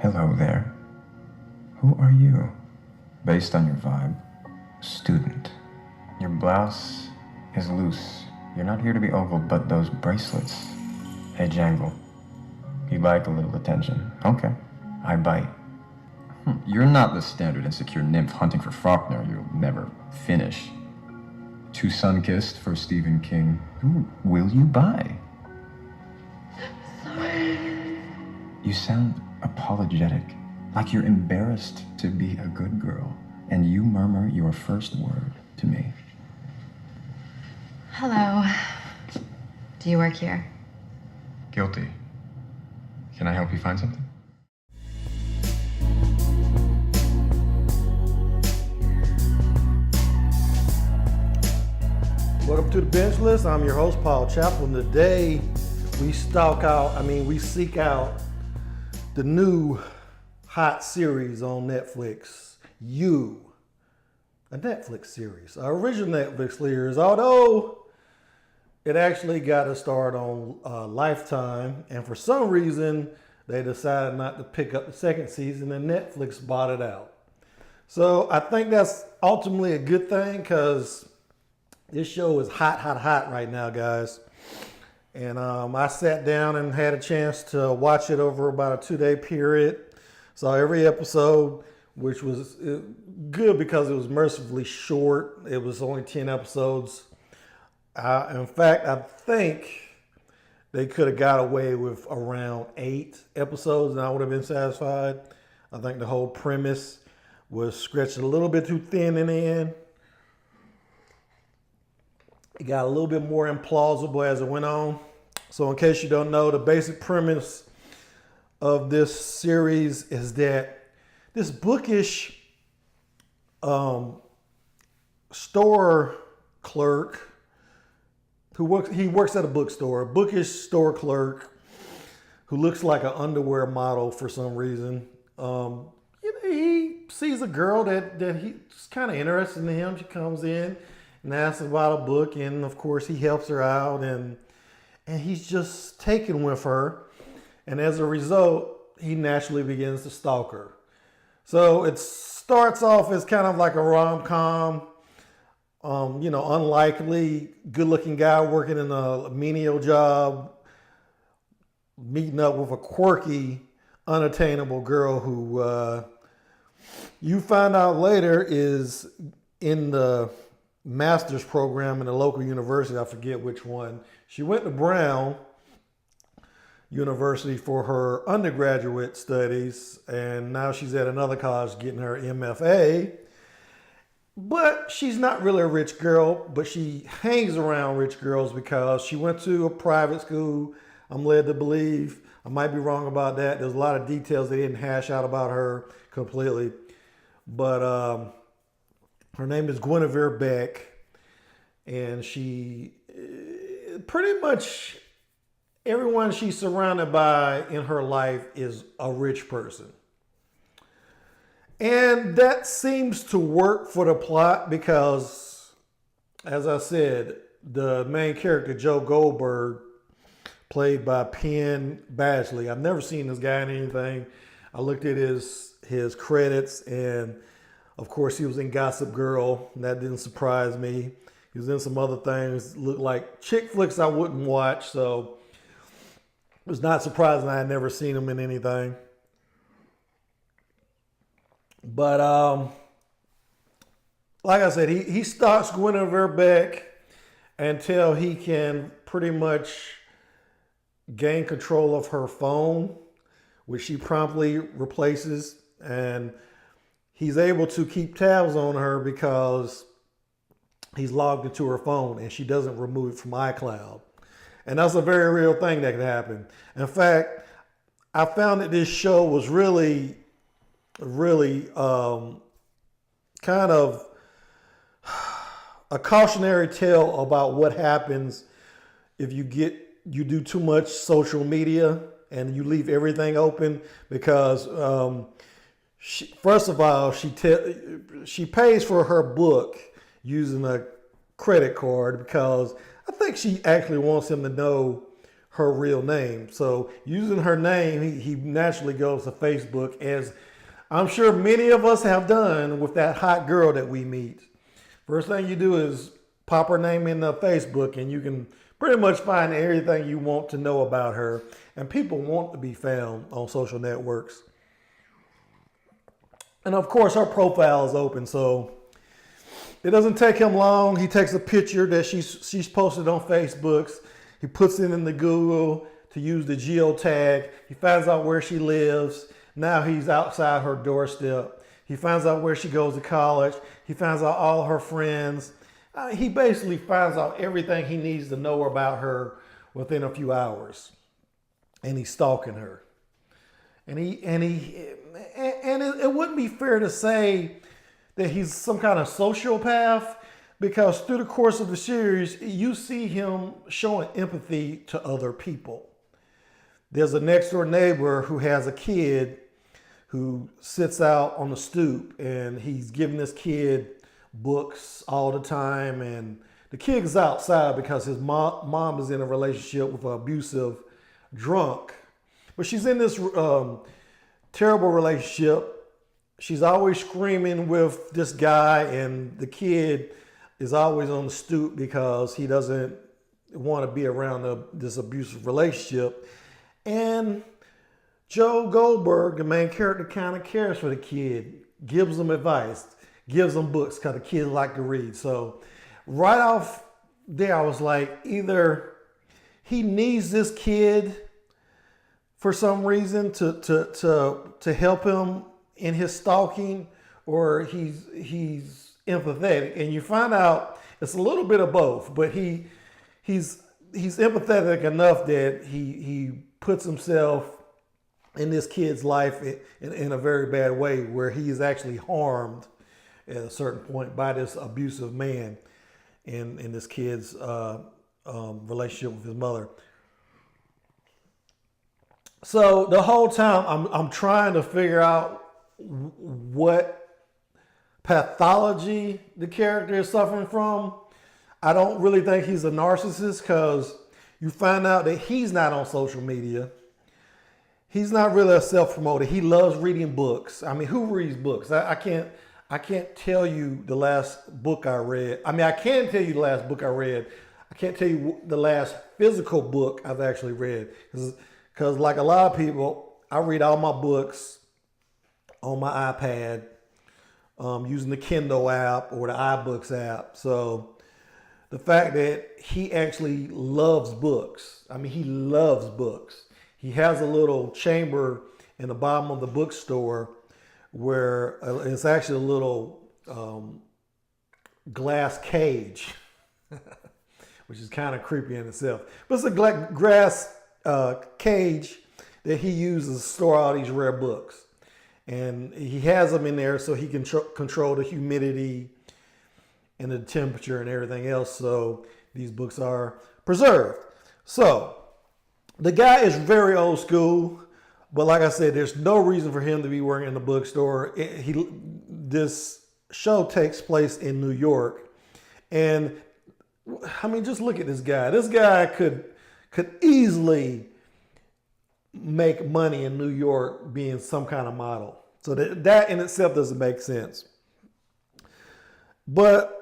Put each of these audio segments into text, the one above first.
Hello there. Who are you? Based on your vibe, student. Your blouse is loose. You're not here to be ogled, but those bracelets, they jangle. You like a little attention. Okay, I bite. You're not the standard insecure nymph hunting for Faulkner. You'll never finish. Too sun-kissed for Stephen King. Who will you buy? Sorry. You sound apologetic, like you're embarrassed to be a good girl, and you murmur your first word to me. Hello. Do you work here? Guilty. Can I help you find something? Welcome to the Binge List. I'm your host, Paul Chaplin. Today, we seek out the new hot series on Netflix, You. A Netflix series, an original Netflix series, although it actually got a start on Lifetime, and for some reason, they decided not to pick up the second season, and Netflix bought it out. So I think that's ultimately a good thing, because this show is hot right now, guys. And I sat down and had a chance to watch it over about a 2-day period. Saw every episode, which was good because it was mercifully short. It was only 10 episodes. In fact, I think they could have got away with around 8 episodes and I would have been satisfied. I think the whole premise was stretched a little bit too thin in the end. It got a little bit more implausible as it went on. So in case you don't know, the basic premise of this series is that this bookish store clerk he works at a bookstore, a bookish store clerk who looks like an underwear model for some reason. He sees a girl that he's kind of interested in him. She comes in and asks about a book, and of course he helps her out, and he's just taken with her, and as a result, he naturally begins to stalk her. So it starts off as kind of like a rom-com, unlikely, good-looking guy working in a menial job, meeting up with a quirky, unattainable girl who you find out later is in the master's program in a local university. I forget which one. She went to Brown University for her undergraduate studies, and now she's at another college getting her MFA. But she's not really a rich girl, but she hangs around rich girls because she went to a private school, I'm led to believe. I might be wrong about that. There's a lot of details they didn't hash out about her completely. But her name is Guinevere Beck, and she pretty much everyone she's surrounded by in her life is a rich person. And that seems to work for the plot because, as I said, the main character, Joe Goldberg, played by Penn Badgley. I've never seen this guy in anything. I looked at his credits, and of course, he was in Gossip Girl, and that didn't surprise me. He was in some other things, looked like chick flicks I wouldn't watch, so it was not surprising I had never seen him in anything. But like I said, he stalks Guinevere Beck until he can pretty much gain control of her phone, which she promptly replaces, and he's able to keep tabs on her because he's logged into her phone and she doesn't remove it from iCloud. And that's a very real thing that can happen. In fact, I found that this show was really kind of a cautionary tale about what happens if you do too much social media and you leave everything open, because first of all, she pays for her book using a credit card because I think she actually wants him to know her real name. So using her name, he naturally goes to Facebook, as I'm sure many of us have done with that hot girl that we meet. First thing you do is pop her name in Facebook, and you can pretty much find everything you want to know about her. And people want to be found on social networks. And of course, her profile is open, so it doesn't take him long. He takes a picture that she's posted on Facebook. He puts it in the Google to use the geotag. He finds out where she lives. Now he's outside her doorstep. He finds out where she goes to college. He finds out all her friends. He basically finds out everything he needs to know about her within a few hours. And he's stalking her. And it wouldn't be fair to say that he's some kind of sociopath, because through the course of the series, you see him showing empathy to other people. There's a next door neighbor who has a kid who sits out on the stoop, and he's giving this kid books all the time. And the kid is outside because his mom is in a relationship with an abusive drunk. But she's in this terrible relationship. She's always screaming with this guy, and the kid is always on the stoop because he doesn't want to be around this abusive relationship. And Joe Goldberg, the main character, kind of cares for the kid, gives him advice, gives him books because the kids like to read. So right off there, I was like, either he needs this kid for some reason to help him in his stalking, or he's empathetic. And you find out it's a little bit of both, but he's empathetic enough that he puts himself in this kid's life in a very bad way, where he is actually harmed at a certain point by this abusive man in this kid's relationship with his mother. So the whole time I'm trying to figure out what pathology the character is suffering from. I don't really think he's a narcissist, because you find out that he's not on social media. He's not really a self-promoter. He loves reading books. I mean, who reads books? I can't tell you the last book I read. I mean, I can tell you the last book I read. I can't tell you the last physical book I've actually read. Because like a lot of people, I read all my books on my iPad, using the Kindle app or the iBooks app. So the fact that he actually loves books. I mean, he loves books. He has a little chamber in the bottom of the bookstore where it's actually a little glass cage, which is kind of creepy in itself. But it's a glass cage that he uses to store all these rare books. And he has them in there so he can control the humidity and the temperature and everything else, so these books are preserved. So the guy is very old school, but like I said, there's no reason for him to be working in the bookstore. This show takes place in New York, and I mean, just look at this guy. This guy could easily make money in New York being some kind of model. So that in itself doesn't make sense. But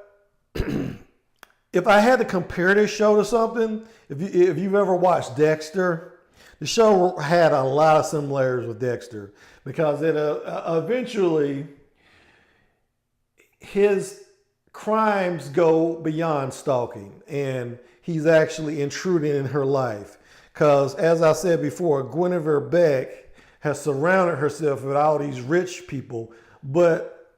if I had to compare this show to something, if you've ever watched Dexter, the show had a lot of similarities with Dexter, because it eventually his crimes go beyond stalking, and he's actually intruding in her life. Because as I said before, Guinevere Beck has surrounded herself with all these rich people, but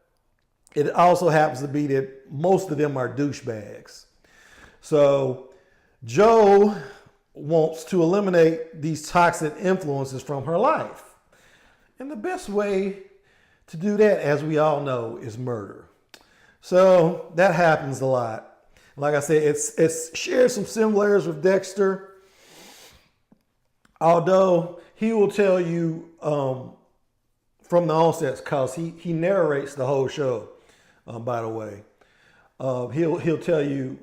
it also happens to be that most of them are douchebags. So Joe wants to eliminate these toxic influences from her life. And the best way to do that, as we all know, is murder. So that happens a lot. Like I said, it's shares some similarities with Dexter, although he will tell you from the onset, because he narrates the whole show, by the way. He'll tell you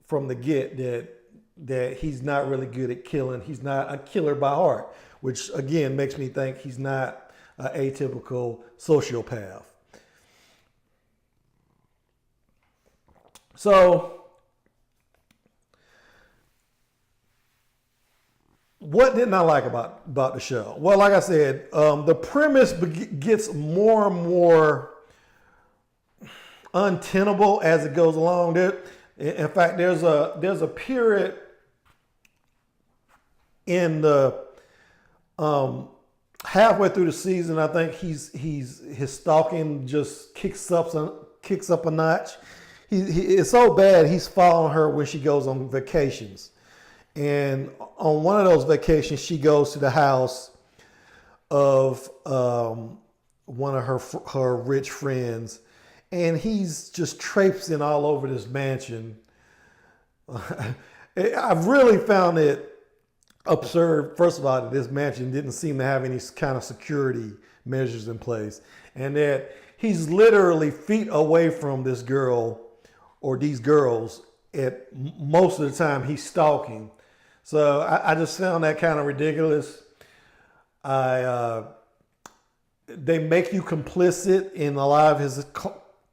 from the get that that he's not really good at killing. He's not a killer by heart, which again makes me think he's not an atypical sociopath. So, what didn't I like about the show? Well, like I said, the premise gets more and more untenable as it goes along. In fact, there's a period in the halfway through the season. I think his stalking just kicks up a notch. It's so bad he's following her when she goes on vacations, and on one of those vacations she goes to the house of one of her rich friends, and he's just traipsing all over this mansion. I've really found it absurd, first of all, that this mansion didn't seem to have any kind of security measures in place, and that he's literally feet away from this girl or these girls at most of the time he's stalking. So I just found that kind of ridiculous. They make you complicit in a lot of his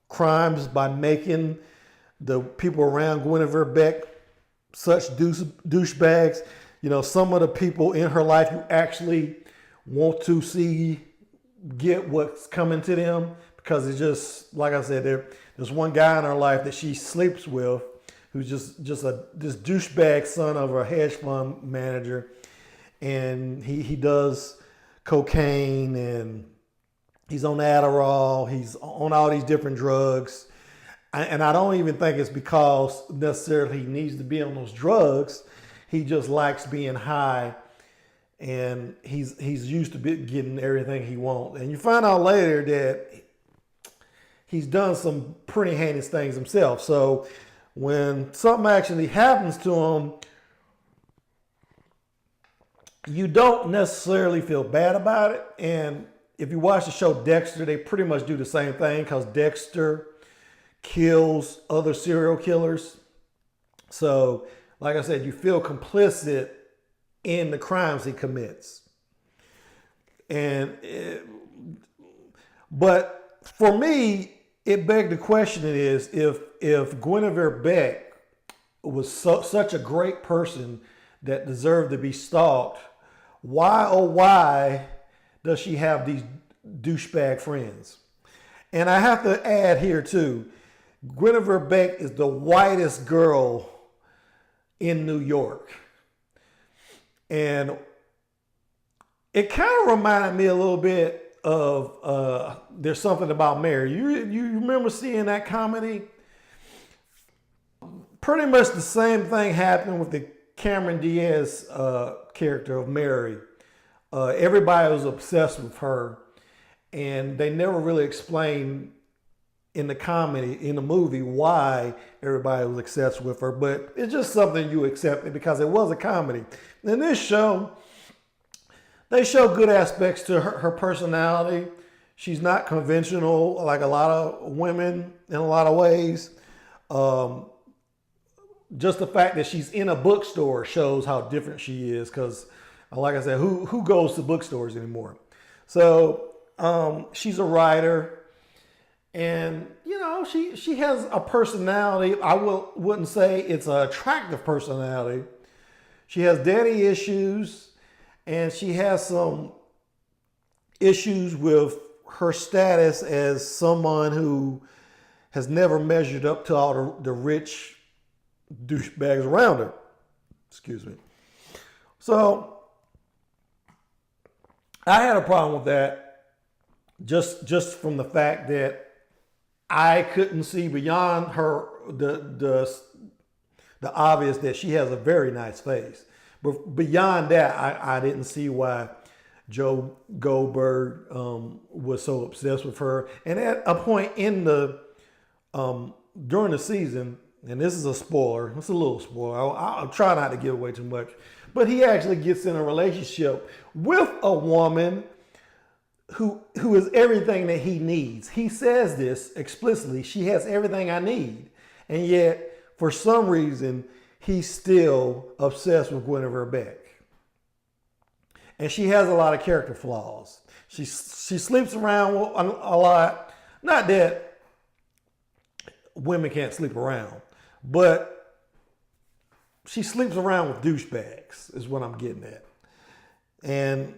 crimes by making the people around Guinevere Beck such douchebags. You know, some of the people in her life you actually want to see get what's coming to them, because it's just, like I said, there's one guy in her life that she sleeps with who's just this douchebag son of a hedge fund manager, and he does cocaine and he's on Adderall, he's on all these different drugs, and I don't even think it's because necessarily he needs to be on those drugs. He just likes being high, and he's used to getting everything he wants. And you find out later that he's done some pretty heinous things himself. So when something actually happens to him, you don't necessarily feel bad about it. And if you watch the show Dexter, they pretty much do the same thing, because Dexter kills other serial killers. So, like I said, you feel complicit in the crimes he commits. But for me, it begged the question is, if Guinevere Beck was such a great person that deserved to be stalked, why oh why does she have these douchebag friends? And I have to add here too, Guinevere Beck is the whitest girl in New York. And it kind of reminded me a little bit of There's Something About Mary. You remember seeing that comedy? Pretty much the same thing happened with the Cameron Diaz character of Mary. Everybody was obsessed with her, and they never really explained in the movie why everybody was obsessed with her, but it's just something you accepted because it was a comedy. In this show, they show good aspects to her personality. She's not conventional like a lot of women in a lot of ways. Just the fact that she's in a bookstore shows how different she is, because like I said, who goes to bookstores anymore? So she's a writer. And, you know, she has a personality. I wouldn't say it's an attractive personality. She has daddy issues, and she has some issues with her status as someone who has never measured up to all the rich douchebags around her. Excuse me. So I had a problem with that, just from the fact that I couldn't see beyond her the obvious that she has a very nice face. But beyond that, I didn't see why Joe Goldberg was so obsessed with her. And at a point in the during the season, and this is a spoiler, it's a little spoiler, I'll try not to give away too much, but he actually gets in a relationship with a woman who is everything that he needs. He says this explicitly: she has everything I need. And yet, for some reason, he's still obsessed with Guinevere Beck. And she has a lot of character flaws. She sleeps around a lot. Not that women can't sleep around, but she sleeps around with douchebags is what I'm getting at. And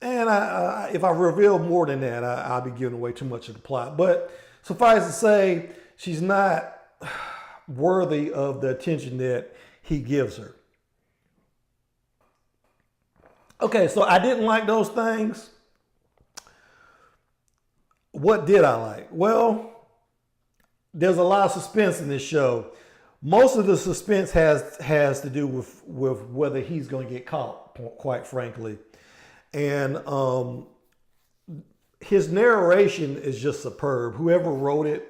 if I reveal more than that, I'll be giving away too much of the plot. But suffice to say, she's not worthy of the attention that he gives her. Okay, so I didn't like those things. What did I like? Well, there's a lot of suspense in this show. Most of the suspense has to do with whether he's going to get caught, quite frankly. And his narration is just superb. Whoever wrote it,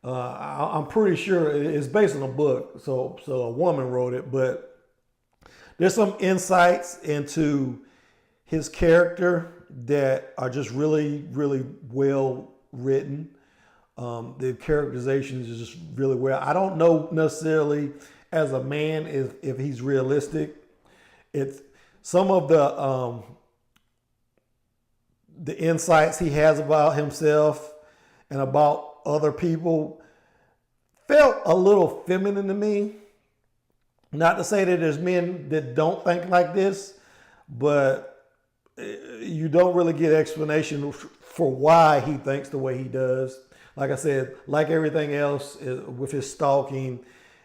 I'm pretty sure it's based on a book, so a woman wrote it, but there's some insights into his character that are just really, really well written. The characterization is just really well. I don't know necessarily as a man if he's realistic. It's some of the insights he has about himself and about other people felt a little feminine to me. Not to say that there's men that don't think like this, but you don't really get explanation for why he thinks the way he does. Like I said, like everything else with his stalking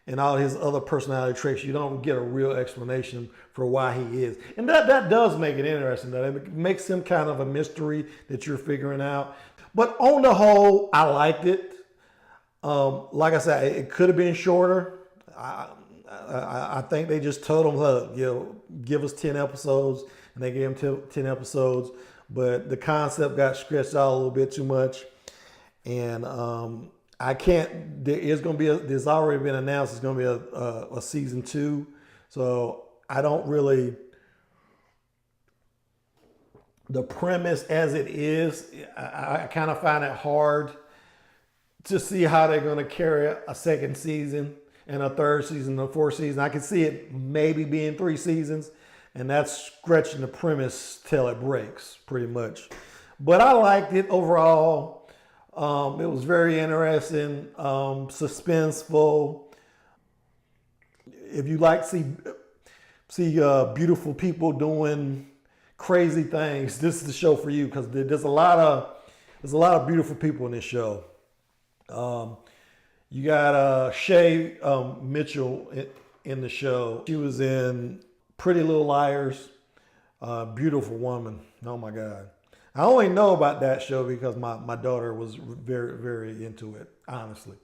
and all his other personality traits, you don't get a real explanation for why he is. And that does make it interesting. That it makes him kind of a mystery that you're figuring out. But on the whole, I liked it. Like I said, it could have been shorter. I think they just told him, look, give us 10 episodes, and they gave him 10 episodes. But the concept got stretched out a little bit too much. And I can't, there's already been announced it's going to be a season 2. So I don't really, the premise as it is, I kind of find it hard to see how they're going to carry a second season and a third season, a fourth season. I can see it maybe being 3 seasons, and that's stretching the premise till it breaks, pretty much. But I liked it overall. It was very interesting, suspenseful. If you like to see beautiful people doing crazy things, this is the show for you, because there's a lot of beautiful people in this show. You got Shay Mitchell in the show. She was in Pretty Little Liars. Beautiful woman. Oh my God. I only know about that show because my daughter was very, very into it, honestly.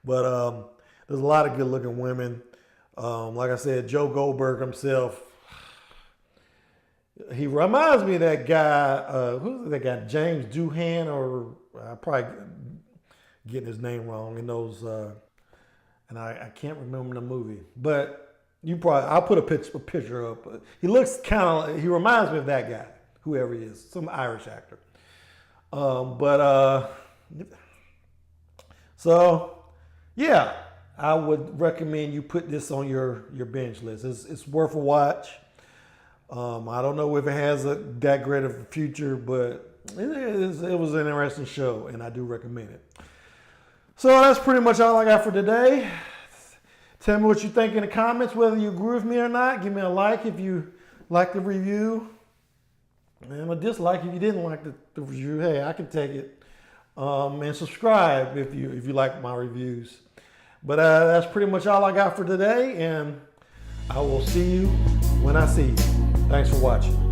But there's a lot of good looking women. Like I said, Joe Goldberg himself, he reminds me of that guy, who's that guy, James Doohan, or I probably getting his name wrong in those, and I can't remember the movie, but I'll put a picture up. He looks he reminds me of that guy, whoever he is, some Irish actor. So yeah, I would recommend you put this on your binge list. It's worth a watch. I don't know if it has that great of a future, but it was an interesting show, and I do recommend it. So that's pretty much all I got for today. Tell me what you think in the comments, whether you agree with me or not. Give me a like if you like the review, and a dislike if you didn't like the review. Hey, I can take it. And subscribe if you like my reviews. But that's pretty much all I got for today, and I will see you when I see you. Thanks for watching.